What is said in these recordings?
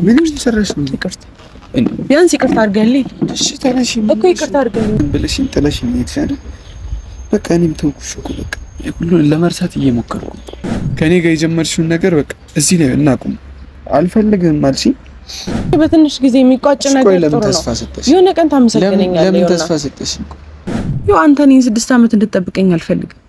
ምንም ሰራሽ ነው ይቅርታ ቢያንስ ይቅርታ አድርገልኝ እሺ ተነሽ እኮ ይቅርታ አድርገልኝ ብለሽኝ ጥለሽኝ ይተሻለ በቃ እኔም ተውኩሽ እኮ በቃ ሁሉን ለመርሳት እየሞከርኩ ከኔ ጋር የጀመርሽውን ነገር በቃ እዚህ ላይ እናቁም አልፈልግም አልሽኝ በትንሽ ጊዜ የሚቋጭ ነገር ጥሩ ነው የሆነ ቀን ታመሰግነኛለህ ለምን ተስፋ ሰጠሽኝ ይው አንተ እኔን 6 አመት እንድትጠብቀኝ አልፈልግም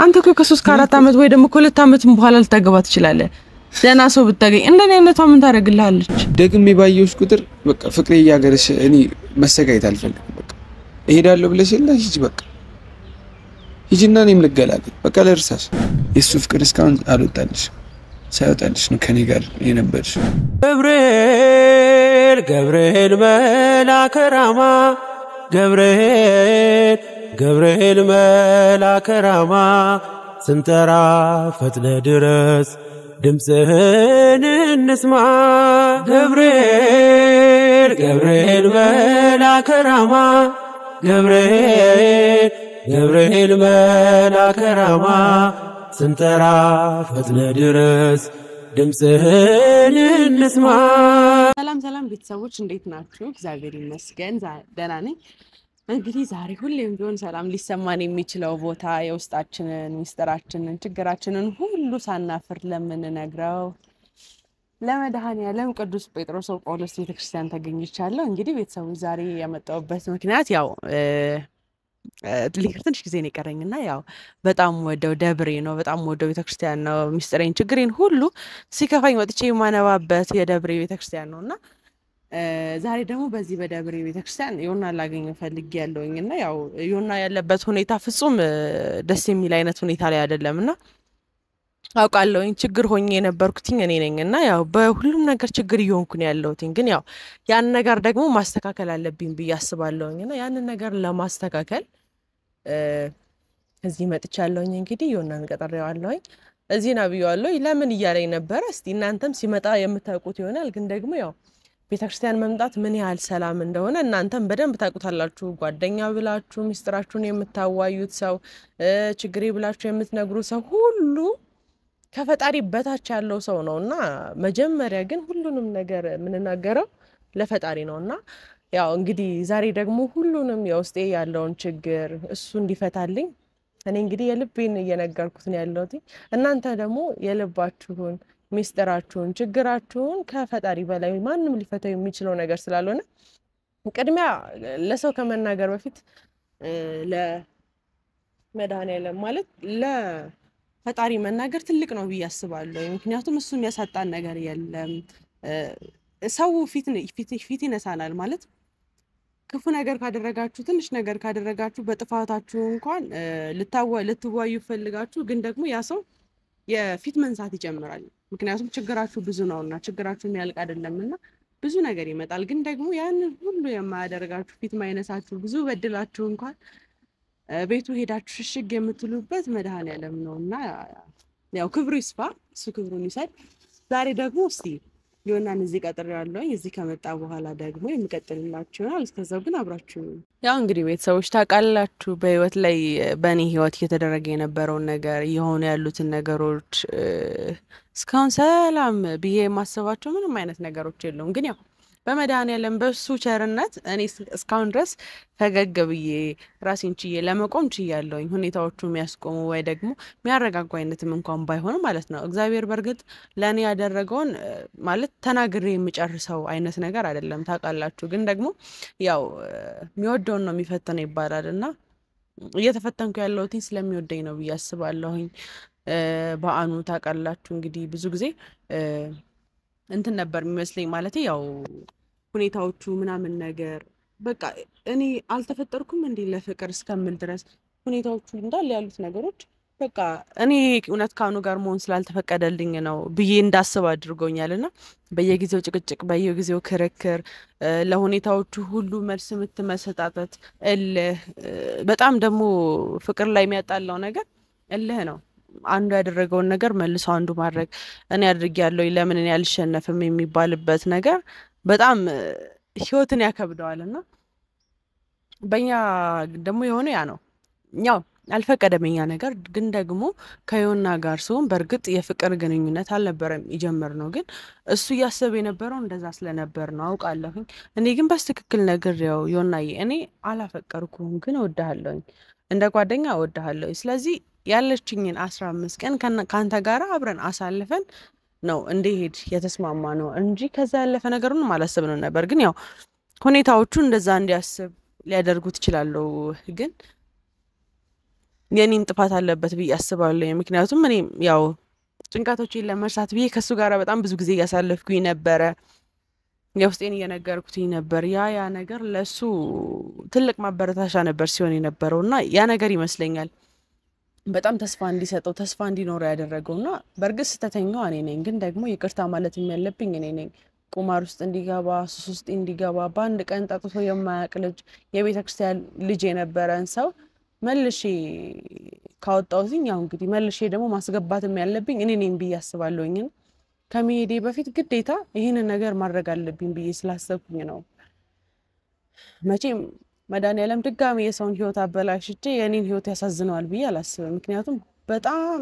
አንተ እኮ ከ3 ከ4 አመት ወይ ደግሞ ከ2 አመት በኋላ ልታገባ ትችላለህ ደና ሰው ብታገኝ እንደኔ አይነቷ ምን ታረግልሃለች ደግሜ ባየሁሽ ቁጥር በቃ ፍቅሬ ያገረሽ እኔ መሰጋየት አልፈልግም በቃ እሄዳለሁ ብለሽ የለ ሂጂ በቃ ሂጂና እኔም ልገላገል በቃ ለርሳሽ የሱ ፍቅር እስካሁን አልወጣልሽ ሳይወጣልሽ ነው ከኔ ጋር የነበርሽ ገብርኤል መልአከ ራማ ገብርኤል መልአከ ራማ ስንጠራ ፈጥነ ድረስ ድምጽህን እንስማ ገብርኤል መልአከ ራማ ገብርኤል መልአከ ራማ ስንጠራ ፈጥነ ድረስ ድምጽህን እንስማ ሰላም ቤተሰቦች እንዴት ናችሁ እግዚአብሔር ይመስገን ደህና ነኝ እንግዲህ ዛሬ ሁሌም ቢሆን ሰላም ሊሰማን የሚችለው ቦታ የውስጣችንን ሚስጥራችንን ችግራችንን ሁሉ ሳናፍር ለምንነግረው ለመድኃኔዓለም ቅዱስ ጴጥሮስ ጳውሎስ ቤተክርስቲያን ተገኝቻለሁ እንግዲህ ቤተሰቦች ዛሬ ያመጣሁበት ምክንያት ያው ትንሽ ጊዜ ነው የቀረኝና ያው በጣም ወደው ደብሬ ነው በጣም ወደው ቤተክርስቲያን ነው ሚስጥሬን ችግሬን ሁሉ ሲከፋኝ ወጥቼ ማነባበት የደብሬ ቤተክርስቲያን ነውና ዛሬ ደግሞ በዚህ በደብሬ ቤተክርስቲያን ዮና ላገኘው ፈልጌያለሁኝና ያው ዮና ያለበት ሁኔታ ፍጹም ደስ የሚል አይነት ሁኔታ ላይ አይደለምና አውቃለሁኝ ችግር ሆኜ የነበርኩትኝ እኔ ነኝና ያው በሁሉም ነገር ችግር እየሆንኩኝ ያለሁትኝ ግን ያው ያን ነገር ደግሞ ማስተካከል አለብኝ ብዬ አስባለሁኝና ያንን ነገር ለማስተካከል እዚህ መጥቻለሁኝ እንግዲህ ዮናን ቀጠሬዋለሁኝ እዚህ ናብዩዋለሁ ለምን ይያለኝ ነበር እስቲ እናንተም ሲመጣ የምታውቁት ይሆናል ግን ደግሞ ያው ቤተክርስቲያን መምጣት ምን ያህል ሰላም እንደሆነ እናንተም በደንብ ታውቁታላችሁ ጓደኛ ብላችሁ ሚስጥራችሁን የምታዋዩት ሰው ችግሬ ብላችሁ የምትነግሩ ሰው ሁሉ ከፈጣሪ በታች ያለው ሰው ነውና መጀመሪያ ግን ሁሉንም ነገር ምንናገረው ለፈጣሪ ነውና ያው እንግዲህ ዛሬ ደግሞ ሁሉንም የውስጤ ያለውን ችግር እሱ እንዲፈታልኝ እኔ እንግዲህ የልቤን እየነገርኩት ነው ያለሁት እናንተ ደግሞ የልባችሁን ሚስጥራችሁን ችግራችሁን ከፈጣሪ በላይ ማንንም ሊፈታው የሚችለው ነገር ስላልሆነ ቅድሚያ ለሰው ከመናገር በፊት ለመድኃኔዓለም ማለት ለፈጣሪ መናገር ትልቅ ነው ብዬ አስባለሁ ምክንያቱም እሱ የሚያሳጣን ነገር የለም ሰው ፊት ይነሳናል ማለት ክፉ ነገር ካደረጋችሁ ትንሽ ነገር ካደረጋችሁ በጥፋታችሁ እንኳን ልትዋዩ ፈልጋችሁ ግን ደግሞ ያ ሰው የፊት መንሳት ይጀምራል ምክንያቱም ችግራችሁ ብዙ ነውና ችግራችሁ የሚያልቅ አይደለምና ብዙ ነገር ይመጣል ግን ደግሞ ያን ሁሉ የማያደርጋችሁ ፊት ማይነሳችሁ ብዙ በድላችሁ እንኳን ቤቱ ሄዳችሁ ሽሽግ የምትሉበት መድኃኔዓለም ነውና ያው ክብሩ ይስፋ እሱ ክብሩን ይሰጥ ዛሬ ደግሞ እስቲ ዮናን እዚህ ቀጥሬዋለሁ እዚህ ከመጣ በኋላ ደግሞ የሚቀጥልላችሁ ነው እስከዛው ግን አብራችሁ ያው እንግዲህ ቤተሰቦች ታውቃላችሁ በህይወት ላይ በእኔ ህይወት እየተደረገ የነበረው ነገር የሆነ ያሉትን ነገሮች እስካሁን ሰላም ብዬ ማሰባቸው ምንም አይነት ነገሮች የሉም ግን ያው በመድኃኔዓለም በሱ ቸርነት እኔ እስካሁን ድረስ ፈገግ ብዬ ራሴን ችዬ ለመቆም ችያለሁኝ ሁኔታዎቹ የሚያስቆሙ ወይ ደግሞ የሚያረጋጉ አይነትም እንኳን ባይሆን ማለት ነው እግዚአብሔር በርግጥ ለኔ ያደረገውን ማለት ተናግሬ የሚጨርሰው አይነት ነገር አይደለም ታውቃላችሁ ግን ደግሞ ያው የሚወደውን ነው የሚፈተነው ይባላልና እየተፈተንኩ ያለሁትኝ ስለሚወደኝ ነው ብዬ አስባለሁኝ በአኑ ታውቃላችሁ እንግዲህ ብዙ ጊዜ እንትን ነበር የሚመስለኝ ማለት ያው ሁኔታዎቹ ምናምን ነገር በቃ እኔ አልተፈጠርኩም እንዴ ለፍቅር እስከምል ድረስ ሁኔታዎቹ እንዳለ ያሉት ነገሮች በቃ እኔ እውነት ካኑ ጋር መሆን ስላልተፈቀደልኝ ነው ብዬ እንዳስብ አድርጎኛልና በየጊዜው ጭቅጭቅ በየጊዜው ክርክር ለሁኔታዎቹ ሁሉ መልስ ምትመሰጣጣት በጣም ደግሞ ፍቅር ላይ የሚያጣላው ነገር እልህ ነው አንዱ ያደረገውን ነገር መልሶ አንዱ ማድረግ እኔ አድርጌያለሁ ለምን እኔ አልሸነፍም የሚባልበት ነገር በጣም ህይወትን ያከብደዋልና በእኛ ደግሞ የሆነ ያ ነው ያው አልፈቀደም ያ ነገር። ግን ደግሞ ከዮና ጋር ሲሆን በእርግጥ የፍቅር ግንኙነት አልነበረም የጀመርነው፣ ግን እሱ እያሰበ የነበረው እንደዛ ስለነበር ነው አውቃለሁኝ። እኔ ግን በትክክል ነግሬው ዮናዬ እኔ አላፈቀርኩም ግን እወድሃለሁኝ፣ እንደ ጓደኛ እወድሃለሁኝ። ስለዚህ ያለችኝን 15 ቀን ካንተ ጋር አብረን አሳልፈን ነው እንዲሄድ የተስማማ ነው እንጂ ከዛ ያለፈ ነገሩን አላሰብንም ነበር። ግን ያው ሁኔታዎቹ እንደዛ እንዲያስብ ሊያደርጉት ይችላሉ። ግን የኔም ጥፋት አለበት ብዬ አስባለሁ። ምክንያቱም እኔ ያው ጭንቀቶቼን ለመርሳት ብዬ ከሱ ጋር በጣም ብዙ ጊዜ እያሳለፍኩኝ ነበረ፣ የውስጤን እየነገርኩትኝ ነበር። ያ ነገር ለሱ ትልቅ ማበረታቻ ነበር ሲሆን የነበረውና ያ ነገር ይመስለኛል በጣም ተስፋ እንዲሰጠው ተስፋ እንዲኖረው ያደረገውና በእርግጥ ስህተተኛዋ እኔ ነኝ። ግን ደግሞ ይቅርታ ማለት ያለብኝ እኔ ነኝ። ቁማር ውስጥ እንዲገባ ሱስ ውስጥ እንዲገባ በአንድ ቀን ጠጥቶ የማያውቅ ልጅ የቤተ ክርስቲያን ልጅ የነበረን ሰው መልሼ ካወጣሁትኝ ያው እንግዲህ መልሼ ደግሞ ማስገባትም ያለብኝ እኔ ነኝ ብዬ አስባለሁኝ። ከመሄዴ በፊት ግዴታ ይህንን ነገር ማድረግ አለብኝ ብዬ ስላሰብኩኝ ነው። መቼም መድኃኒዓለም ድጋሚ የሰውን ህይወት አበላሽቼ የኔን ህይወት ያሳዝነዋል ብዬ አላስብም። ምክንያቱም በጣም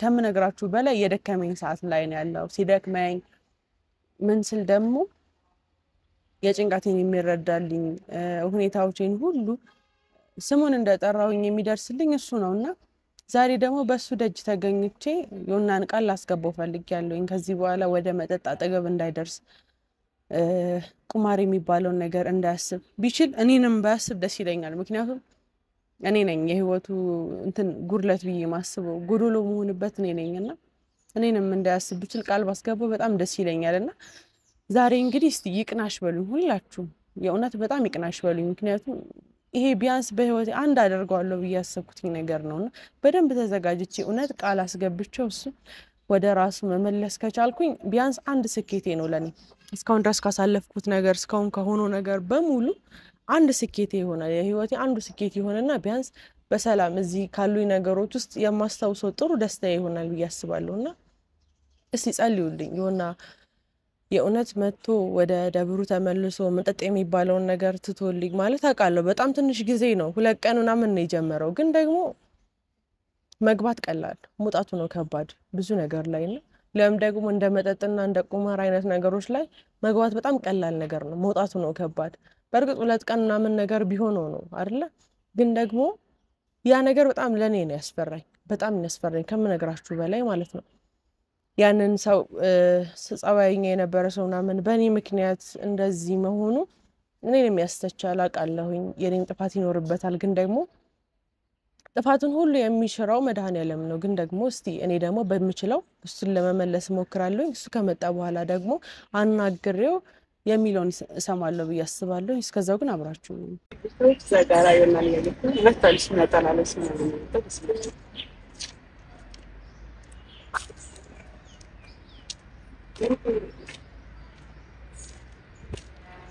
ከምነግራችሁ በላይ የደከመኝ ሰዓት ላይ ነው ያለው። ሲደክመኝ ምን ስል ደግሞ የጭንቀቴን የሚረዳልኝ ሁኔታዎቼን ሁሉ ስሙን እንደጠራውኝ የሚደርስልኝ እሱ ነውና ዛሬ ደግሞ በሱ ደጅ ተገኝቼ ዮናን ቃል ላስገባው ፈልጌያለሁኝ። ከዚህ በኋላ ወደ መጠጥ አጠገብ እንዳይደርስ፣ ቁማር የሚባለውን ነገር እንዳያስብ፣ ቢችል እኔንም ባያስብ ደስ ይለኛል። ምክንያቱም እኔ ነኝ የህይወቱ ጉድለት ብዬ ማስበው ጎዶሎ መሆንበት እኔ ነኝና እኔንም እንዳያስብ ብችል ቃል ባስገባው በጣም ደስ ይለኛልና ዛሬ እንግዲህ እስቲ ይቅናሽ በሉኝ ሁላችሁም፣ የእውነት በጣም ይቅናሽ በሉኝ። ምክንያቱም ይሄ ቢያንስ በህይወቴ አንድ አደርገዋለሁ ብዬ ያሰብኩት ነገር ነውና በደንብ ተዘጋጅቼ እውነት ቃል አስገብቼው እሱ ወደ ራሱ መመለስ ከቻልኩኝ ቢያንስ አንድ ስኬቴ ነው ለኔ። እስካሁን ድረስ ካሳለፍኩት ነገር እስካሁን ከሆነው ነገር በሙሉ አንድ ስኬቴ ይሆናል፣ የህይወቴ አንዱ ስኬት ይሆንና ቢያንስ በሰላም እዚህ ካሉኝ ነገሮች ውስጥ የማስታውሰው ጥሩ ደስታ ይሆናል ብዬ አስባለሁና እስቲ ጸልዩልኝ። ዮና የእውነት መጥቶ ወደ ደብሩ ተመልሶ መጠጥ የሚባለውን ነገር ትቶልኝ ማለት አውቃለሁ በጣም ትንሽ ጊዜ ነው፣ 2 ቀን ምናምን ነው የጀመረው። ግን ደግሞ መግባት ቀላል መውጣቱ ነው ከባድ ብዙ ነገር ላይ ነው። ለም ደግሞ እንደ መጠጥና እንደ ቁማር አይነት ነገሮች ላይ መግባት በጣም ቀላል ነገር ነው፣ መውጣቱ ነው ከባድ። በእርግጥ 2 ቀን ምናምን ነገር ቢሆነው ነው አይደለ? ግን ደግሞ ያ ነገር በጣም ለኔ ነው ያስፈራኝ፣ በጣም ያስፈራኝ ከምነግራችሁ በላይ ማለት ነው። ያንን ሰው ጸባይኛ የነበረ ሰው ምናምን በእኔ ምክንያት እንደዚህ መሆኑ እኔን የሚያስተቻል አውቃለሁኝ። የኔን ጥፋት ይኖርበታል፣ ግን ደግሞ ጥፋቱን ሁሉ የሚሽረው መድኃኒዓለም ነው። ግን ደግሞ እስቲ እኔ ደግሞ በምችለው እሱን ለመመለስ እሞክራለሁ። እሱ ከመጣ በኋላ ደግሞ አናግሬው የሚለውን እሰማለሁ ብዬ አስባለሁ። እስከዛው ግን አብራችሁ ዘጋራ ይሆናል ማለት ነው። መጣልሽ መጣላለሽ ነው ማለት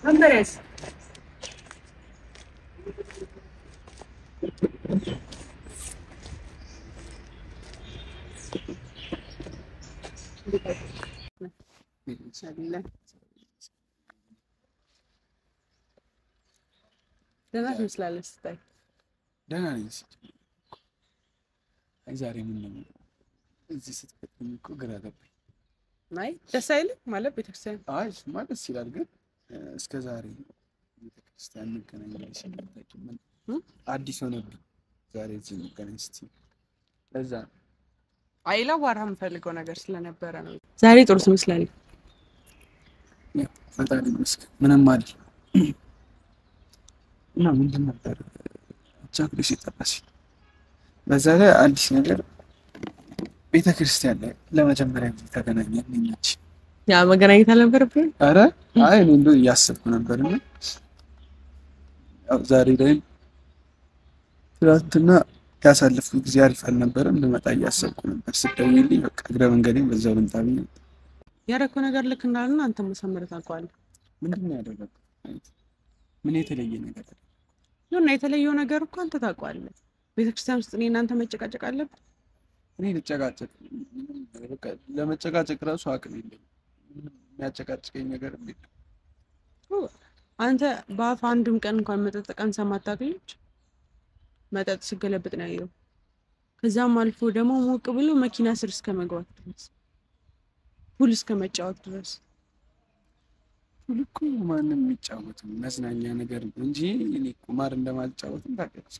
Andrés. ደህና ትመስላለች ስታይ። ደህና ነኝ። ዛሬ ምን ነው እዚህ ስትፈጥኝ እኮ ግራ ገባኝ። ናይ ደስ አይልም ማለት ቤተክርስቲያን? አይ ማለት ደስ ይላል፣ ግን እስከ ዛሬ ቤተክርስቲያን እንገናኛለን ሲልታችሁ ምን አዲስ ሆነብኝ ዛሬ እዚህ እንገናኝ ስትይ ለዛ አይላ ዋራም የምፈልገው ነገር ስለነበረ ነው። ዛሬ ጥሩ ትመስላለች። ፈጣሪ ይመስገን ምንም አይደል። እና ምንድን ነበር ቻክሪስ ይጠራሽ? በዛ ላይ አዲስ ነገር ቤተክርስቲያን ላይ ለመጀመሪያ ጊዜ ተገናኘን። እንዴ ያ መገናኘት አልነበረብኝ? አረ አይ እኔ እንደው እያሰብኩ ነበርና ያው ዛሬ ላይ ትናንትና ያሳለፍኩት ጊዜ አሪፍ አልነበረም። ልመጣ እያሰብኩ ነበር። ስትደውይልኝ በቃ እግረ መንገዴን በዛው ልምጣ ብዬ ያደረኩት ነገር ልክ እንዳልና አንተ መሰመር ታውቃለህ። ምንድን ነው ያደረኩት? ምን የተለየ ነገር አለ? የሆነ የተለየው ነገር እኮ አንተ ታውቃለህ። ቤተክርስቲያን ውስጥ እኔ እናንተ መጨቃጨቅ አለብን? እኔ ልጨቃጨቅ በቃ ለመጨቃጨቅ ራሱ አቅም የለኝም። ምንም የሚያጨቃጭቀኝ ነገር የለም። አንተ በአፍ አንድም ቀን እንኳን መጠጥ ቀን ሰማታውቅልሽ? መጠጥ ሲገለብጥ ነው ያየው። ከዛም አልፎ ደግሞ ሞቅ ብሎ መኪና ስር እስከ መግባት ድረስ ፑል እስከ መጫወት ድረስ ልኩ ማንም የሚጫወት መዝናኛ ነገር እንጂ እኔ ቁማር እንደማልጫወትም ታውቂያለሽ።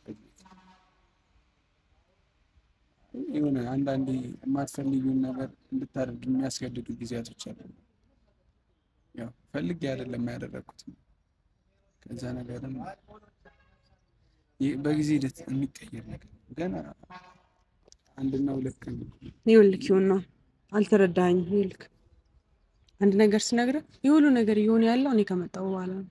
የሆነ አንዳንዴ የማትፈልጊውን ነገር እንድታደርግ የሚያስገድዱ ጊዜያቶች አሉ። ያው ፈልጌ አይደለም ያደረኩት። ከዛ ነገርም በጊዜ ሂደት የሚቀየር ነገር ገና አንድና ሁለት ቀን ይኸውልህ ይሁንና አልተረዳኸኝም። ይኸውልህ አንድ ነገር ስነግርህ የሁሉ ነገር ይሁን ያለው እኔ ከመጣሁ በኋላ ነው።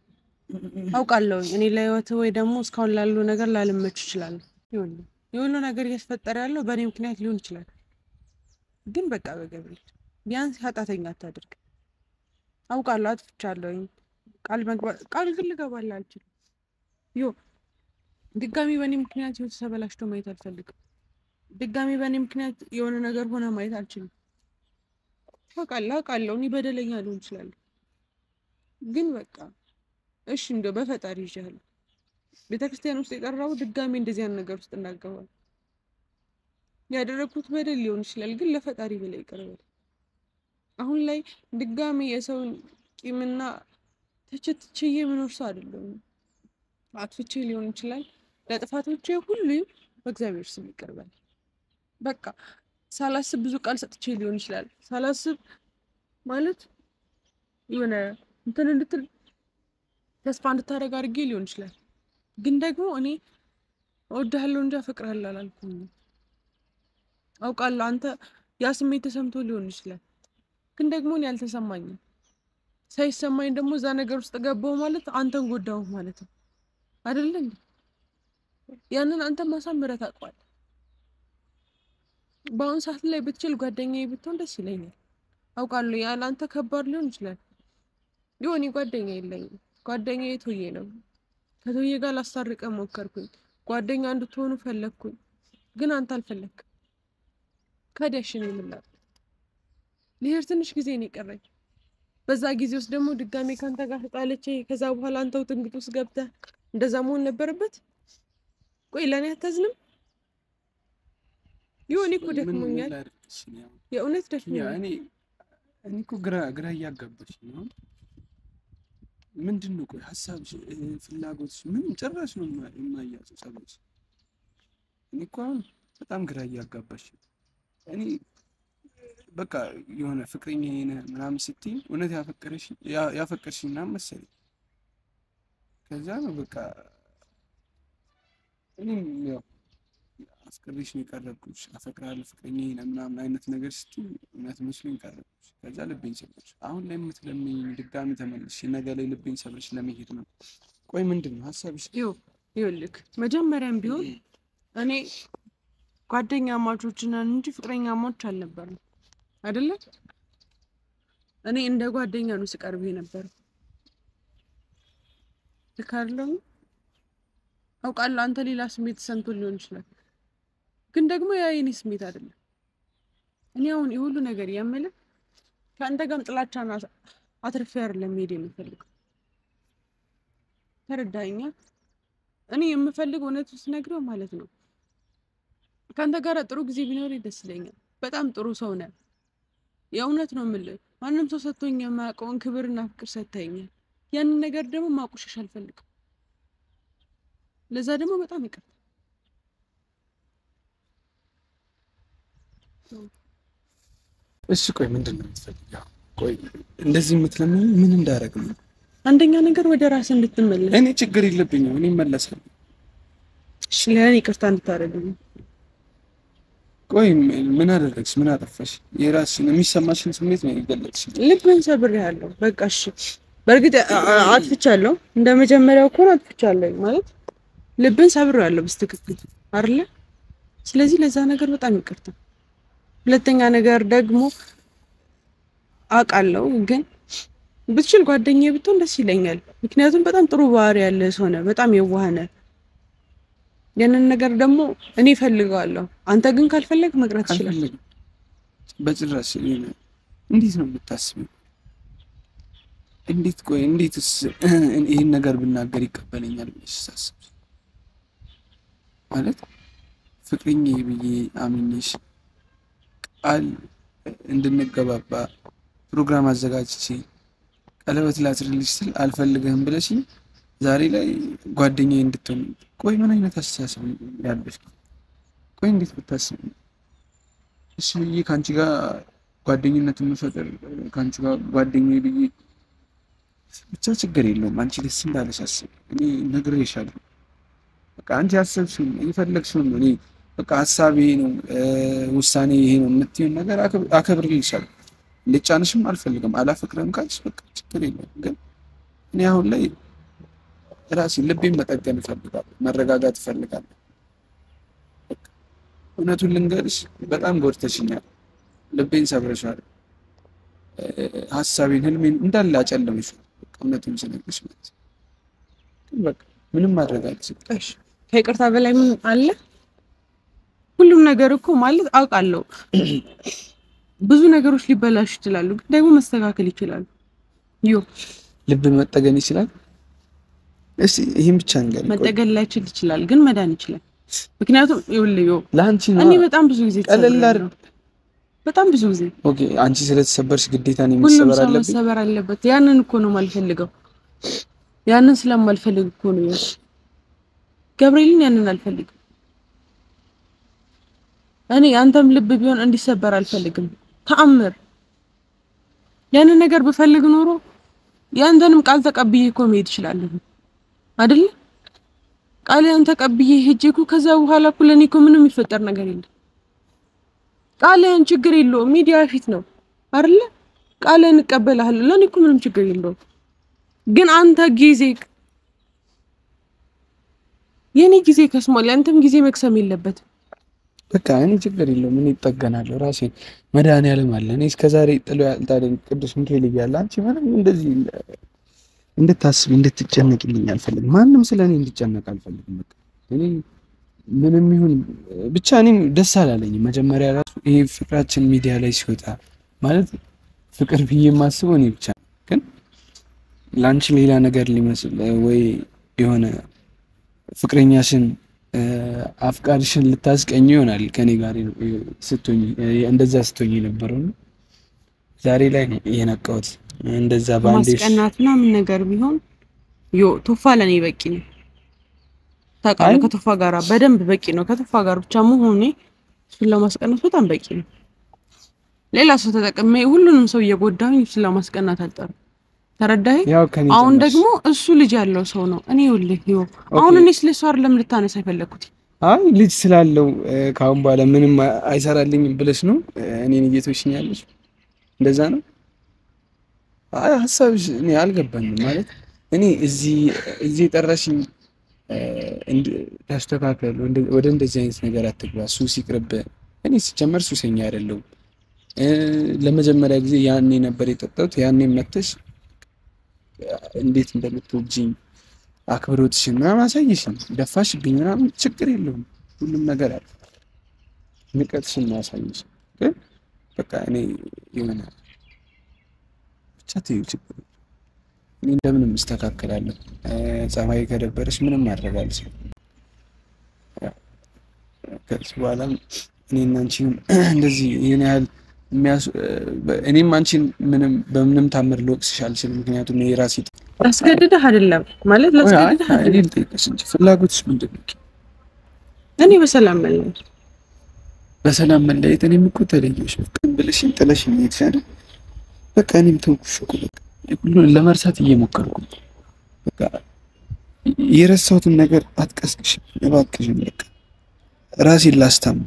አውቃለሁ እኔ ለህይወት ወይ ደግሞ እስካሁን ላሉ ነገር ላልመች ይችላል። ይኸውልህ የሁሉ ነገር እየተፈጠረ ያለው በእኔ ምክንያት ሊሆን ይችላል። ግን በቃ በገብርኤል ቢያንስ ኃጢአተኛ አታድርግ። አውቃለሁ አጥፍቻለሁ። ቃል ግን ልገባልህ አልችልም። ድጋሚ በእኔ ምክንያት ህይወት ተበላሽቶ ማየት አልፈልግም። ድጋሚ በእኔ ምክንያት የሆነ ነገር ሆነ ማየት አልችልም። አውቃለሁ እኔ በደለኛ ልሆን እችላለሁ። ግን በቃ እሺ እንደው በፈጣሪ ይዤሃለሁ። ቤተክርስቲያን ውስጥ የጠራው ድጋሚ እንደዚህ አይነት ነገር ውስጥ እንዳገባ ያደረኩት በደል ሊሆን ይችላል። ግን ለፈጣሪ ብለህ ይቅር በል። አሁን ላይ ድጋሚ የሰውን ቂምና ትችት ችዬ የምኖር ሰው አይደለሁም። አጥፍቼ ሊሆን ይችላል። ለጥፋቶቼ ሁሉ በእግዚአብሔር ስም ይቅር በል። በቃ ሳላስብ ብዙ ቃል ሰጥቼ ሊሆን ይችላል። ሳላስብ ማለት የሆነ እንትን እንድትል ተስፋ እንድታደርግ አድርጌ ሊሆን ይችላል። ግን ደግሞ እኔ እወድሃለሁ እንጂ አፈቅርሃለሁ አላልኩም። አውቃለሁ አንተ ያ ስሜት ተሰምቶ ሊሆን ይችላል። ግን ደግሞ እኔ አልተሰማኝም። ሳይሰማኝ ደግሞ እዛ ነገር ውስጥ ገባሁ ማለት አንተን ጎዳሁ ማለት ነው አይደል እንዴ? ያንን አንተ ማሳመረህ ታውቃለህ። በአሁኑ ሰዓት ላይ ብትችል ጓደኛዬ ብትሆን ደስ ይለኛል። አውቃለሁ ያለ አንተ ከባድ ሊሆን ይችላል። እኔ ጓደኛ የለኝም። ጓደኛዬ ቶዬ ነው። ከቶዬ ጋር ላስታርቀ ሞከርኩኝ። ጓደኛ እንድትሆኑ ፈለግኩኝ። ግን አንተ አልፈለግም። ከዳሽን ይምላል ልሄድ ትንሽ ጊዜ ነው የቀረኝ። በዛ ጊዜ ውስጥ ደግሞ ድጋሜ ካንተ ጋር ተጣልቼ ከዛ በኋላ አንተው ትንግጥ ውስጥ ገብተህ እንደዛ መሆን ነበረበት? ቆይ ለኔ አታዝንም? እኔ እኮ ደክሞኛል። የእውነት ደክሞኛል። እኔ እኮ ግራ እያጋባሽ ነው። ምንድነው ቆይ ሐሳብሽ ፍላጎትሽ ምን ጭራሽ ነው የማያዘው ጸሎት? እኔ እኮ አሁን በጣም ግራ እያጋባሽ እኔ በቃ የሆነ ፍቅረኛ ነህ ምናምን ስትይ እውነት ያፈቀርሽኝ ምናምን መሰለኝ። ከዛ ነው በቃ እኔም ያው አፍቅሬሽ ነው የቀረብኩሽ፣ አፈቅራለሁ ፍቅረኛዬ ነህ ምናምን አይነት ነገር ስትይ እውነት መስሎኝ ቀረብኩሽ። ከዛ ልቤን ሰብረሽ አሁን ላይ የምትለምኝ ድጋሚ ተመልሽ ነገ ላይ ልቤን ሰብረሽ ለመሄድ ነው። ቆይ ምንድን ነው ሀሳብሽ? ይኸውልህ መጀመሪያም ቢሆን እኔ ጓደኛ ማቾች ነን እንጂ ፍቅረኛ ማቾች አልነበርንም አይደለ? እኔ እንደ ጓደኛ ነው ስቀርብ ነበር። ልካርለው አውቃለሁ አንተ ሌላ ስሜት ሰምቶ ሊሆን ይችላል። ግን ደግሞ ያ የኔ ስሜት አይደለም። እኔ አሁን የሁሉ ነገር ያመለ ከአንተ ጋርም ጥላቻና አትርፌ አይደለም መሄድ የምፈልገው። ተረዳኸኝ? እኔ የምፈልገው እውነት ስነግርህ ማለት ነው ከአንተ ጋር ጥሩ ጊዜ ቢኖር ደስ ይለኛል። በጣም ጥሩ ሰው ነህ። የእውነት ነው የምልህ። ማንም ሰው ሰጥቶኝ የማያውቀውን ክብርና ፍቅር ሰጥተኸኛል። ያንን ነገር ደግሞ ማቆሸሽ አልፈልግም። ለዛ ደግሞ በጣም ይቅርታ። እሺ ቆይ ምንድን ነው የምትፈልጊው? ቆይ እንደዚህ የምትለምኝ ምን እንዳደረግ ነው? አንደኛ ነገር ወደ ራስህ እንድትመለስ። እኔ ችግር የለብኝም፣ እኔ እመለሳለሁ። እሺ ለኔ ይቅርታ እንድታደርግልኝ። ቆይ ምን አደረግሽ? ምን አጠፋሽ? የራስሽን የሚሰማሽን ስሜት ነው የገለጽሽ። ልብን ሰብሬያለሁ። በቃ እሺ በእርግጥ አጥፍቻለሁ። እንደመጀመሪያው እኮ አጥፍቻለሁ ማለት ልብን ሰብሬያለሁ በስትክክል አይደለ? ስለዚህ ለዛ ነገር በጣም ይቅርታ። ሁለተኛ ነገር ደግሞ አውቃለሁ ግን ብትችል ጓደኛዬ ብትሆን ደስ ይለኛል። ምክንያቱም በጣም ጥሩ ባህሪ ያለ ሰው ነህ፣ በጣም የዋህ ነህ። ያንን ነገር ደግሞ እኔ እፈልጋለሁ። አንተ ግን ካልፈለግ መቅረት ትችላለህ። በጭራሽ እንዴት ነው የምታስቢው? እንዴት ቆይ እንዴትስ ይሄን ነገር ብናገር ይቀበለኛል ብለሽ ሳስብ ማለት ፍቅረኛዬ ብዬ አምኜሽ ቃል እንድንገባባ ፕሮግራም አዘጋጅቼ ቀለበት ላስርልሽ ስል አልፈልግህም ብለሽኝ ዛሬ ላይ ጓደኛዬ እንድትሆን። ቆይ ምን አይነት አስተሳሰብ ያለሽ? ቆይ እንዴት ብታስብ? እሺ ብዬ ከአንቺ ጋር ጓደኝነት የምፈጥር ከአንቺ ጋር ጓደኛዬ ብዬ ብቻ ችግር የለውም። አንቺ ደስ እንዳለሽ አስብ። እኔ ነግሬሻለሁ። በቃ አንቺ ያሰብሽውን የፈለግሽውን ነው። እኔ በቃ ሀሳቤ ይሄ ነው፣ ውሳኔ ይሄ ነው የምትይውን ነገር አከብርልሻለሁ። ልጫንሽም አልፈልግም። አላፈቅርም ካልሽ በቃ ችግር የለውም። ግን እኔ አሁን ላይ ራሴን ልቤን መጠገን እፈልጋለሁ፣ መረጋጋት እፈልጋለሁ። እውነቱን ልንገርሽ፣ በጣም ጎድተሽኛል፣ ልቤን ሰብረሻል፣ ሀሳቤን ህልሜን እንዳለ አጨለምሽው። እውነቱን ስነግርሽ ማለት ግን በቃ ምንም ማድረግ አልችልም። ከይቅርታ በላይ ምን አለ? ሁሉም ነገር እኮ ማለት አውቃለሁ ብዙ ነገሮች ሊበላሹ ይችላሉ፣ ግን ደግሞ መስተካከል ይችላሉ። ልብ መጠገን ይችላል። እሺ ይሄን ብቻ ነገር መጠገን ላይችል ይችላል፣ ግን መዳን ይችላል። ምክንያቱም ይኸውልህ ለአንቺ ነው። እኔ በጣም ብዙ ጊዜ ቀለላር በጣም ብዙ ጊዜ ኦኬ፣ አንቺ ስለተሰበርሽ ግዴታ ነው መሰበር አለበት። ሁሉም መሰበር አለበት። ያንን እኮ ነው የማልፈልገው። ያንን ስለማልፈልግ እኮ ነው ገብርኤልን ያንን አልፈልግም። እኔ አንተም ልብ ቢሆን እንዲሰበር አልፈልግም። ተአምር ያንን ነገር በፈልግ ኖሮ ያንተንም ቃል ተቀብዬ እኮ መሄድ እችላለሁ አይደል? ቃልን ተቀብዬ ሄጄ እኮ ከዛ በኋላ እኮ ለኔ እኮ ምንም የሚፈጠር ነገር የለም። ቃልን ችግር የለውም፣ ሚዲያ ፊት ነው አይደል? ቃልን እቀበላለሁ፣ ለኔ እኮ ምንም ችግር የለውም። ግን አንተ ጊዜ የኔ ጊዜ ከስሟል፣ አንተም ጊዜ መክሰም የለበትም። በቃ እኔ ችግር የለውም፣ እኔ እጠገናለሁ። ራሴን መድኃኒዓለም አለ። እኔ እስከዛሬ ጥሎ ያልጣለኝ ቅዱስ ሚካኤል እያለ አንቺ ምንም እንደዚህ እንድታስቢ እንድትጨነቅልኝ አልፈልግም። ማንም ስለኔ እንዲጨነቅ አልፈልግም። በቃ እኔ ምንም ይሁን ብቻ እኔም ደስ አላለኝም። መጀመሪያ ራሱ ይሄ ፍቅራችን ሚዲያ ላይ ሲወጣ ማለት ፍቅር ብዬ የማስበው እኔ ብቻ ግን ላንቺ ሌላ ነገር ሊመስል ወይ የሆነ ፍቅረኛሽን አፍቃሪሽን ልታስቀኝ ይሆናል ከኔ ጋር ስትሆኚ እንደዛ ስትሆኚ ነበረው። ዛሬ ላይ የነቃሁት እንደዛ ባንዴሽ ማስቀናትና ምን ነገር ቢሆን ቶፋ ለኔ በቂ ነው። ታውቃለህ፣ ከቶፋ ጋር በደንብ በቂ ነው። ከቶፋ ጋር ብቻ መሆኔ እሱን ለማስቀናት በጣም በቂ ነው። ሌላ ሰው ተጠቅሜ ሁሉንም ሰው እየጎዳኝ እሱን ለማስቀናት አልጠራም። ተረዳኸኝ? አሁን ደግሞ እሱ ልጅ ያለው ሰው ነው። እኔ ይኸውልህ አሁን እኔ ስለሱ አይደለም ልታነሳ የፈለኩት። አይ ልጅ ስላለው ካሁን በኋላ ምንም አይሰራልኝም ብለሽ ነው እኔን እየተወሽኛለሽ? እንደዛ ነው? አይ ሐሳብሽ እኔ አልገባኝም። ማለት እኔ እዚህ ጠራሽኝ ታስተካከል፣ ወደ እንደዚህ አይነት ነገር አትግባ፣ ሱስ ይቅርብ። እኔ ሲጀመር ሱሰኛ አይደለሁም። ለመጀመሪያ ጊዜ ያኔ ነበር የጠጣሁት። ያኔ መተሽ እንዴት እንደምትወጂኝ አክብሮትሽን ምናምን አሳየሽኝ፣ ደፋሽብኝ ምናምን ችግር የለውም፣ ሁሉም ነገር አለ። ንቀትሽን ማሳየሽ ግን በቃ እኔ የሆነ ብቻ ተይው፣ ችግር እኔ እንደምንም እስተካከላለሁ። ፀባይ ከደበረሽ ምንም ማድረግ አልችልም። ከዚህ በኋላ እኔና አንቺን እንደዚህ ይሄን ያህል እኔም አንቺን ምንም በምንም ታምር ልወቅስሽ አልችልም። ምክንያቱም እኔ ራሴ ላስገድድህ አይደለም ማለት ላስገድድህ አይደለም፣ ልጠይቅሽ እንጂ ፍላጎትሽ ምንድን ነው? እኔ በሰላም መለየት በሰላም መለየት። እኔም እኮ ተለየሽ ፍቅር ብለሽኝ ጥለሽኝ ሄድሽ አይደል? በቃ እኔም ተውኩሽ እኮ በቃ ሁሉን ለመርሳት እየሞከርኩ በቃ የረሳሁትን ነገር አትቀስቅሽ እባክሽን። በቃ ራሴን ላስታም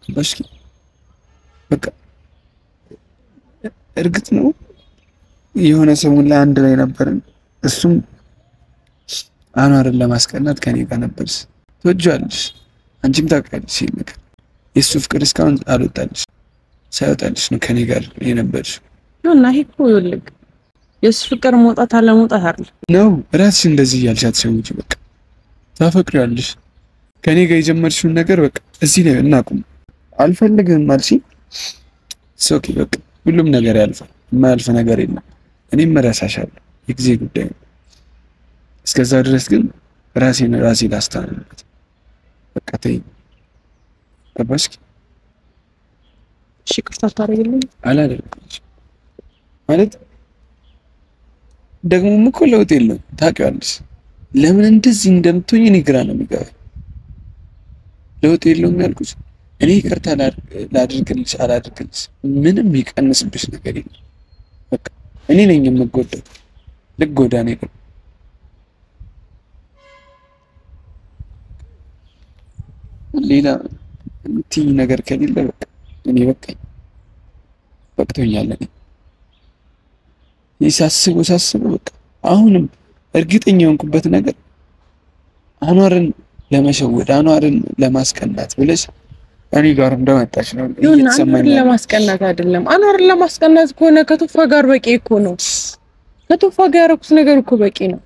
በሽኪ በቃ እርግጥ ነው የሆነ ሰሞን ላይ አንድ ላይ ነበርን። እሱም አኗርን ለማስቀናት ከኔ ጋር ነበርሽ። ትወጂዋለሽ፣ አንቺም ታውቂያለሽ። ይሄን ነገር የእሱ ፍቅር እስካሁን አልወጣልሽ፣ ሳይወጣልሽ ነው ከኔ ጋር የነበርሽ እና ይሄ እኮ ይኸውልህ የእሱ ፍቅር መውጣት አለመውጣት አይደል ነው። ራስሽ እንደዚህ እያልሻት ሰውጂ በቃ ታፈቅሪያለሽ። ከኔ ጋር የጀመርሽውን ነገር በቃ እዚህ ላይ እናቁም። አልፈልግም አልሽኝ። ኦኬ በቃ ሁሉም ነገር ያልፋል፣ የማያልፍ ነገር የለም። እኔም እረሳሻለሁ፣ የጊዜ ጉዳይ ነው። እስከዛ ድረስ ግን ራሴን ላስታምንበት። በቃ ተይ ገባሽ እሺ ይቅርታ ታደርግልኝ አላደርግልሽ ማለት ደግሞ እኮ ለውጥ የለም ታውቂዋለሽ ለምን እንደዚህ እንደምትሆኝ እኔ ግራ ነው የሚገባኝ ለውጥ የለውም ያልኩሽ እኔ ይቅርታ ላድርግልሽ አላድርግልሽ ምንም ይቀንስብሽ ነገር የለም በቃ እኔ ነኝ የምጎዳው ልጎዳ ነው ግን ሌላ እንትን ነገር ከሌለ በቃ እኔ በቅቶኛል እኔ ሳስበው በቃ አሁንም እርግጠኛ የሆንኩበት ነገር አኗርን ለመሸወድ አኗርን ለማስቀናት ብለሽ እኔ ጋር እንደመጣች ነው እየተሰማኝ ለማስቀናት አይደለም አኗርን ለማስቀናት ከሆነ ከቶፋ ጋር በቂ እኮ ነው ከቶፋ ጋር ያደረኩት ነገር እኮ በቂ ነው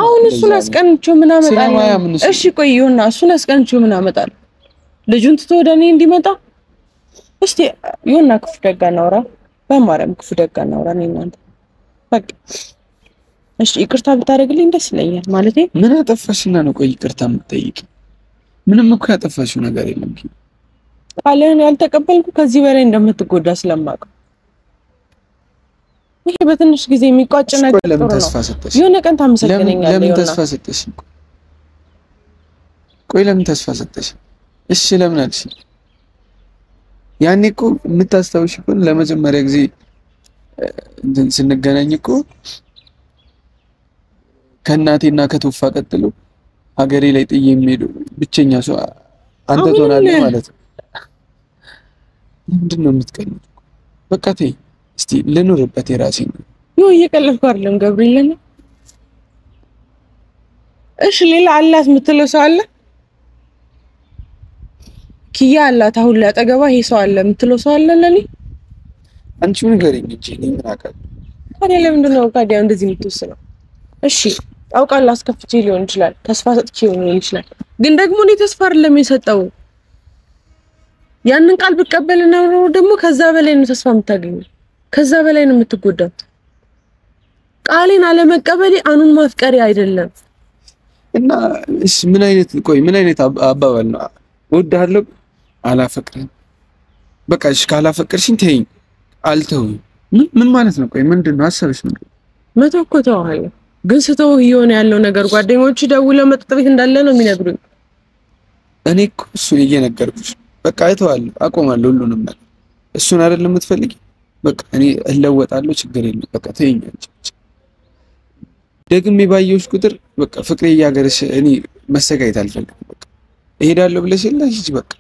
አሁን እሱን አስቀንቼው ምን አመጣለሁ እሺ ቆይ ይሁንና እሱን አስቀንቼው ምን አመጣለሁ ልጁን ትቶ ወደ እኔ እንዲመጣ እስቲ ይሁንና ክፉ ደግ አናውራ በማርያም ክፉ ደግ አናውራ እኔ እናንተ በቃ እሺ ይቅርታ ብታደርግልኝ ደስ ይለኛል ማለቴ ምን አጠፋሽና ነው ቆይ ይቅርታ የምትጠይቂ ምንም እኮ ያጠፋሽው ነገር የለም ቃልህን ያልተቀበልኩ ከዚህ በላይ እንደምትጎዳ ስለማውቅ ይሄ በትንሽ ጊዜ የሚቋጭ ነገር ነው የሆነ ቀን ታመሰግነኛለህ ለምን ተስፋ ሰጠሽ ቆይ ለምን ተስፋ ሰጠሽ እሺ ለምን አልሽ ያኔ እኮ የምታስታውሽ እኮ ለመጀመሪያ ጊዜ እንትን ስንገናኝ እኮ ከእናቴና ከቶፋ ቀጥሎ ሀገሬ ላይ ጥዬ የሚሄደው ብቸኛ ሰው አንተ ትሆናለህ ማለት ነው ምንድን ነው የምትቀልጂው በቃ ተይ እስቲ ልኑርበት የራሴን ነው እየቀለድኩ አይደለም ገብርኤል እሺ ሌላ አላት የምትለው ሰው አለ ኪያ አላት አሁን ላይ አጠገባ ይሄ ሰው አለ የምትለው ሰው አለ ለኔ አንቺ ምን ገረኝ እንጂ እኔ ምን አውቃለሁ ታዲያ ለምንድን ነው ታዲያ እንደዚህ የምትወስነው እሺ አውቃለሁ አስከፍቼ ሊሆን ይችላል ተስፋ ሰጥቼ ሊሆን ይችላል ግን ደግሞ እኔ ተስፋ አይደለም የሰጠው ያንን ቃል ብቀበልና ነው ደግሞ ከዛ በላይ ነው ተስፋ የምታገኘው ከዛ በላይ ነው የምትጎዳው ቃሌን አለመቀበሌ አኑን ማፍቀሪ አይደለም እና እሺ ምን አይነት አባባል ነው እወድሃለሁ አላፈቅርም በቃ እሺ ካላፈቅርሽኝ ተይኝ አልተውም ምን ማለት ነው ቆይ ምንድነው ሐሳብሽ ምንድነው መተው እኮ ተዋለሁ ግን ስተው ይሆነ ያለው ነገር ጓደኞቹ ደውለው መጠጥ ቤት እንዳለ ነው የሚነግሩኝ እኔ እኮ እሱ እየነገርኩሽ በቃ አይተዋለሁ አቆማለሁ ሁሉንም ነገር እሱን አይደለም የምትፈልጊ በቃ እኔ እለወጣለሁ ችግር የለም በቃ ተይኝ ደግሜ ባየሁሽ ቁጥር በቃ ፍቅሬ እያገረሽ እኔ መሰቃየት አልፈልግም በቃ እሄዳለሁ ብለሽ የለ ሂጂ በቃ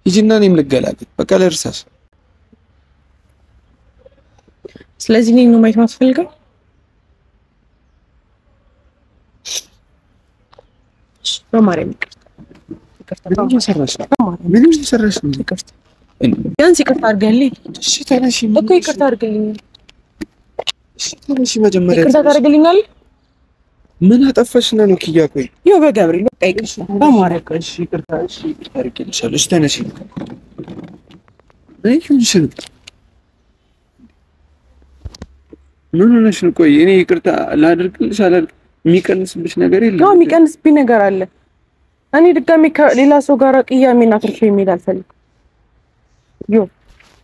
ሂጂና እኔም ልገላገል በቃ ለእርሳሽ ስለዚህ እኔ ነው ማየት ማስፈልገው በማርያም ይቅርታ ምንም ሰራሽ ነው ይቅርታ ቢያንስ ይቅርታ አድርገልኝ እሺ ተነሺ እኮ ይቅርታ አድርገልኝ እሺ ተነሺ መጀመሪያ ይቅርታ ታደርግልኛለህ ምን አጠፋሽና ነው ኪያ ቆይ ይኸው በገብርኤል በቃ ይቅርታ በማርያም እሺ ይቅርታ አድርግልሻለሁ እሺ ተነሺ አይሁንሽ ምን ሆነሽ ነው ቆይ እኔ ይቅርታ ላድርግልሽ አላልኩ የሚቀንስብሽ ነገር የለም ነው የሚቀንስብኝ ነገር አለ እኔ ድጋሜ ከሌላ ሰው ጋር ቅያሜና ትርፍ የሚል አልፈልግም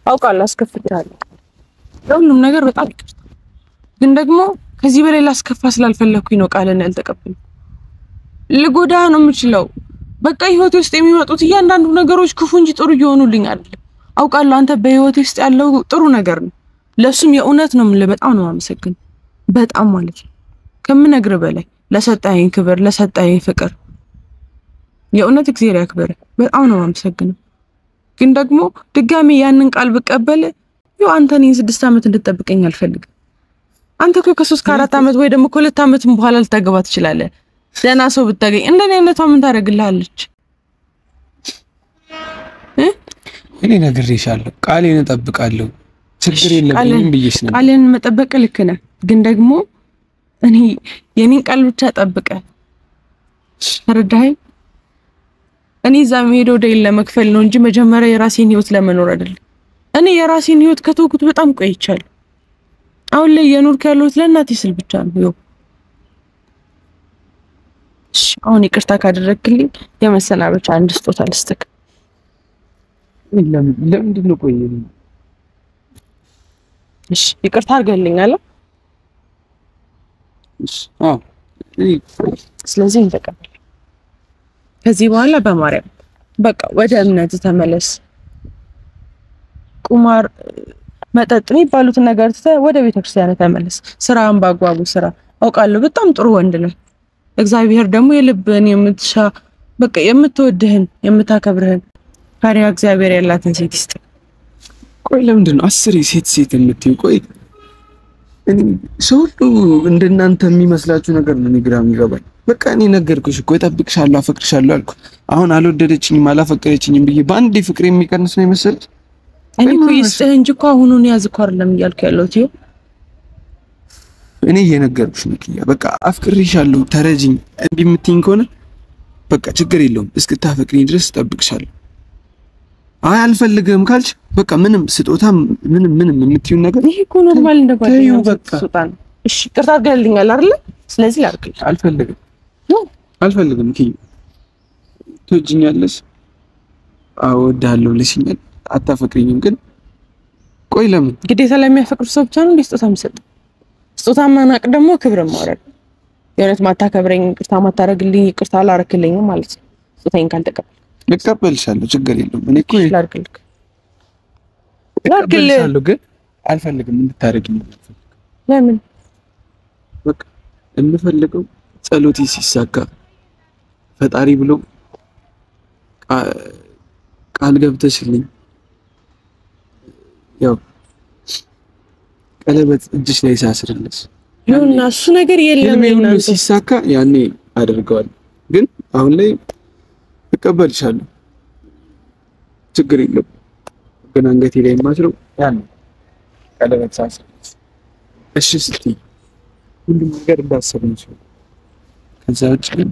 አውቃለሁ አስከፍቻለሁ ለሁሉም ነገር በጣም ይቅርታ ግን ደግሞ ከዚህ በላይ ላስከፋ ስላልፈለኩኝ ነው ቃልን ያልተቀበልኩ ልጎዳ ነው የምችለው በቃ ህይወቴ ውስጥ የሚመጡት እያንዳንዱ ነገሮች ክፉ እንጂ ጥሩ እየሆኑልኝ አይደለም አውቃለሁ አንተ በህይወቴ ውስጥ ያለው ጥሩ ነገር ነው ለሱም የእውነት ነው የምልህ በጣም ነው የማመሰግን በጣም ማለት ነው ከምነግርህ በላይ ለሰጣኸኝ ክብር ለሰጣኸኝ ፍቅር የእውነት እግዚአብሔር ያክብር በጣም ነው የማመሰግነው ግን ደግሞ ድጋሜ ያንን ቃል ብቀበል አንተ እኔን 6 አመት እንድትጠብቀኝ አልፈልግም አንተ እኮ ከ3 ከ4 አመት ወይ ደግሞ ከ2 አመት በኋላ ልታገባ ትችላለህ ደህና ሰው ብታገኝ እንደኔ አይነቷ ምን ታደርግልሃለች እኔ ነግሬሻለሁ ቃሌን እጠብቃለሁ ችግር የለብኝም ብዬሽ ነው ቃሌን መጠበቅ ልክ ነህ ግን ደግሞ እኔ የኔን ቃል ብቻ ጠብቀ ተረዳኸኝ እኔ ዛም ሄዶ ደይል ለመክፈል ነው እንጂ መጀመሪያ የራሴን ህይወት ለመኖር አይደለም እኔ የራሴን ህይወት ከተውኩት በጣም ቆይቻለሁ አሁን ላይ የኖርኩ ያለሁት ለእናቴ ስል ብቻ ነው እሺ አሁን ይቅርታ ካደረግክልኝ የመሰናበቻ አንድ ስጦታ ልስጥክ። ለምንድን ነው ቆይ? እሺ ይቅርታ አድርገልኛል። እሺ አዎ ስለዚህ እንተቀበል። ከዚህ በኋላ በማርያም በቃ ወደ እምነት ተመለስ። ቁማር፣ መጠጥ የሚባሉትን ነገር ትተህ ወደ ቤተክርስቲያን ተመለስ። ስራን በአግባቡ ስራ። አውቃለሁ በጣም ጥሩ ወንድ ነው። እግዚአብሔር ደግሞ የልብህን የምትሻ በቃ የምትወድህን የምታከብርህን ፈሪሃ እግዚአብሔር ያላትን ሴት ይስጥ። ቆይ ለምንድን ነው 10 ሴት የምትይው? ቆይ እኔ ሰው ሁሉ እንደናንተ የሚመስላችሁ ነገር ነው ግራ የሚገባኝ። በቃ እኔ ነገርኩሽ እኮ እጠብቅሻለሁ፣ አፈቅርሻለሁ አልኩ። አሁን አልወደደችኝም አላፈቀረችኝም ብዬ በአንዴ ፍቅር የሚቀንስ ነው የመሰለሽ? እኔ እኮ ይስጥህ እንጂ እኮ አሁኑን ያዝ እኮ አይደለም እያልኩ ያለሁት። እኔ እየነገርኩሽ ነው ኪያ፣ በቃ አፍቅርሻለሁ ተረጅኝ። እምቢ የምትይኝ ከሆነ በቃ ችግር የለውም እስክታፈቅሪኝ ድረስ እጠብቅሻለሁ። አይ አልፈልግም ካልሽ በቃ ምንም ስጦታ ምንም የምትይውን ነገር ይሄ እኮ ኖርማል እንደጓደኛው በቃ ስጦታ ነው። እሺ ይቅርታ አድርገልኛል አይደል? ስለዚህ ላድርግልህ። አልፈልግም ኪያ። ትወጂኛለሽ? አዎ እወድሃለሁ ብለሽኛል። አታፈቅሪኝም ግን ቆይ ለምን? ግዴታ ለሚያፈቅሩ ሰው ብቻ ነው ስጦታ የምሰጠው? ስጦታ ማናቅ ደግሞ ክብር ማውረድ። የእውነት ማታከብረኝ፣ ይቅርታ ማታረግልኝ፣ ይቅርታ አላረክልኝም ማለት ነው። ስጦታዬን ካልተቀበልክ እቀበልሻለሁ፣ ችግር የለውም። እኔ እኮ ላድርግልህ ግን አልፈልግም እንድታረግልኝ። ለምን? በቃ የምፈልገው ጸሎቴ ሲሳካ ፈጣሪ ብሎ ቃል ገብተሽልኝ ያው ቀለበት እጅሽ ላይ ሳስርልሽ ይሁንና እሱ ነገር የለም እና ሲሳካ ያኔ አደርገዋለሁ። ግን አሁን ላይ እቀበልሻለሁ፣ ችግር የለም። ግን አንገቴ ላይ ማስረው ያኔ ቀለበት ሳስርልሽ እሺ ስትይ ሁሉም ነገር እንዳሰብን ነው። ከዛ ውጭ ግን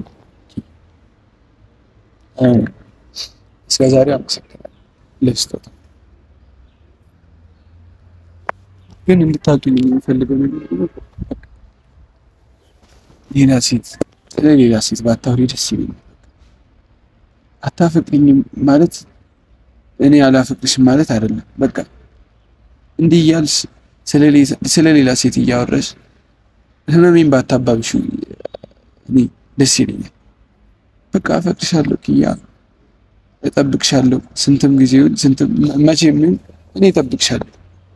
እስከ ዛሬ አመሰግናለሁ ለስጦታ። ግን እንድታውቂልኝ የምፈልገው ነገር ሌላ ሴት ባታወሪ ደስ ይለኛል። አታፈቅሪኝም ማለት እኔ አላፈቅርሽም ማለት አይደለም። በቃ እንዲህ እያልሽ ስለሌላ ሴት እያወራሽ ህመሜን ባታባብሽው እኔ ደስ ይለኛል። በቃ አፈቅርሻለሁ ኪያ፣ እጠብቅሻለሁ። ስንትም ጊዜውን መቼም እኔ እጠብቅሻለሁ።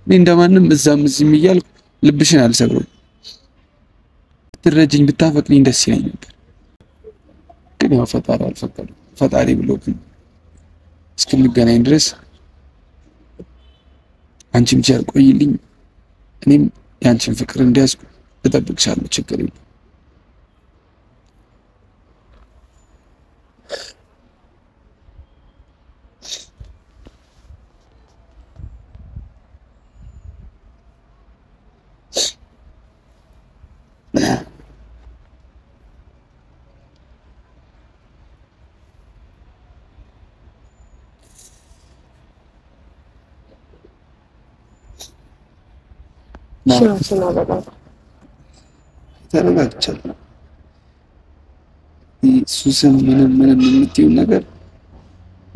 እኔ እንደማንም እዛም እዚህም እያልኩ ልብሽን አልሰብረውም። ብትረጅኝ ብታፈቅሪኝ ደስ ይለኝ ነበር። ግን ያው ፈጣሪ አልፈቀደም። ፈጣሪ ብሎ ግን እስክንገናኝ ድረስ አንቺም ቸር ቆይልኝ፣ እኔም ያንቺን ፍቅር እንዲያዝኩ እጠብቅሻለሁ። ችግር የለም። ተረጋግቻለሁ። ሱስም ምንም የምትይው ነገር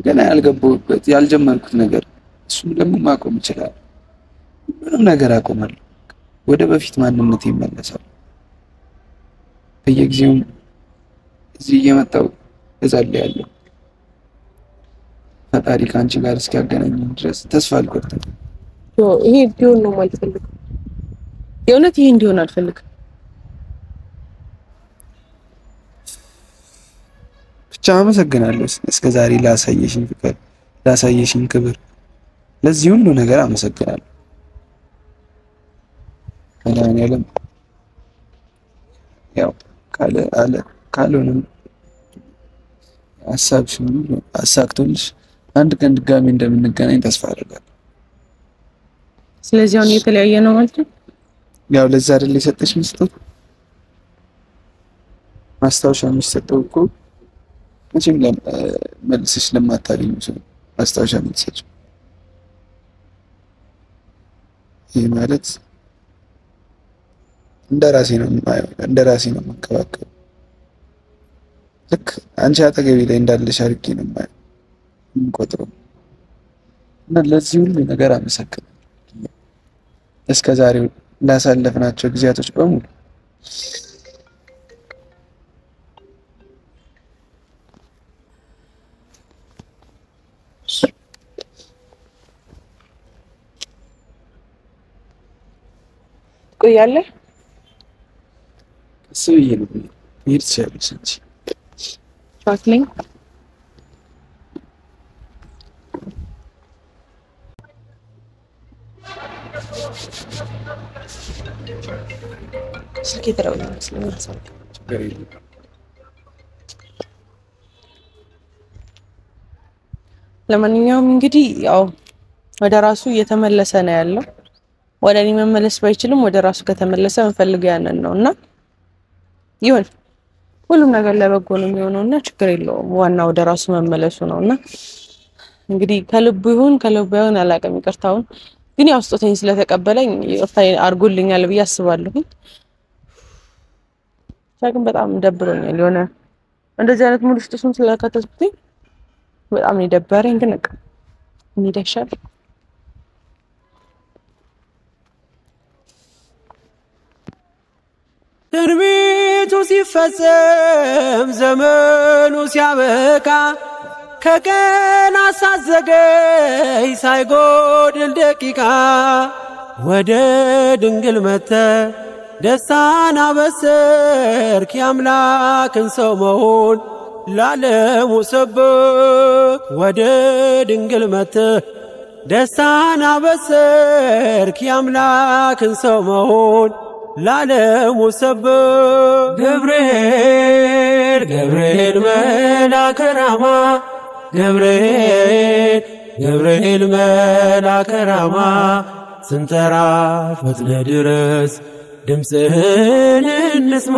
ገና ያልገባሁበት ያልጀመርኩት ነገር፣ እሱም ደግሞ ማቆም እችላለሁ። ምንም ነገር አቆማለሁ። ወደ በፊት ማንነቴ ይመለሳል። በየጊዜውም እዚህ እየመጣሁ እጸልያለሁ። ፈጣሪ ከአንቺ ጋር እስኪያገናኘኝ ድረስ ተስፋ አልቆርጥም። ይሄ እንዲሆን ነው የማልፈልገው። የእውነት ይሄ እንዲሆን አልፈልግም። ብቻ አመሰግናለሁ እስከዛሬ ላሳየሽኝ ፍቅር፣ ላሳየሽኝ ክብር፣ ለዚህ ሁሉ ነገር አመሰግናለሁ። መድኃኒዓለም ያው ካልሆነም ሀሳብሽን ሁሉ አሳክቶልሽ አንድ ቀን ድጋሚ እንደምንገናኝ ተስፋ አደርጋለሁ። ስለዚህ አሁን የተለያየ ነው ማለት ነው። ያው ለዛ አይደል የሰጠሽኝ ስጦታ፣ ማስታወሻ የሚሰጠው እኮ መቼም መልሰሽ ለማታገኙ ሰው ማስታወሻ የምትሰጪው። ይህ ማለት እንደራሴ ነው የማየው፣ እንደራሴ ነው የምንከባከበው። ልክ አንቺ አጠገቤ ላይ እንዳለሽ አድርጌ ነው የምቆጥረው እና ለዚህ ሁሉ ነገር አመሰግናለሁ። እስከ ዛሬው ላሳለፍናቸው ጊዜያቶች በሙሉ ቆያለህ ስብዬ ነው ይርቻለሽ እንጂ ቻክሊን ስልክ የተደወለ ስለማሰብ ችግር የለም። ለማንኛውም እንግዲህ ያው ወደ ራሱ እየተመለሰ ነው ያለው። ወደ እኔ መመለስ ባይችልም ወደ ራሱ ከተመለሰ እንፈልግ ያንን ነውና ይሁን ሁሉም ነገር ለበጎ ነው የሚሆነውና ችግር የለውም። ዋናው ወደ ራሱ መመለሱ ነውና እንግዲህ ከልቡ ይሁን ከልቡ ይሁን አላውቅም። ይቅርታውን ግን ያው ስጦታዬን ስለተቀበለኝ ይቅርታ አድርጎልኛል ብዬ አስባለሁ። ግን በጣም ደብሮኛል። የሆነ እንደዚህ አይነት ሙሉ ስጦታውን ስለከተትኩኝ በጣም የደበረኝ ግን በቃ እንዲደሻል ትንቢቱ ሲፈጸም ዘመኑ ሲያበቃ ከቀን አሳዘገይ ሳይጎድል ደቂቃ ወደ ድንግል መተ ደስታን አበሰርክ የአምላክን ሰው መሆን ለዓለሙ ሰበክ ወደ ድንግል መተ ደስታን አበሰርክ የአምላክን ሰው መሆን ለዓለሙ ሰበክ ገብርኤል ገብርኤል መልአከ ራማ ገብርኤል መልአከ ራማ ስንጠራ ፈጥነህ ድረስ ድምፅህን እንስማ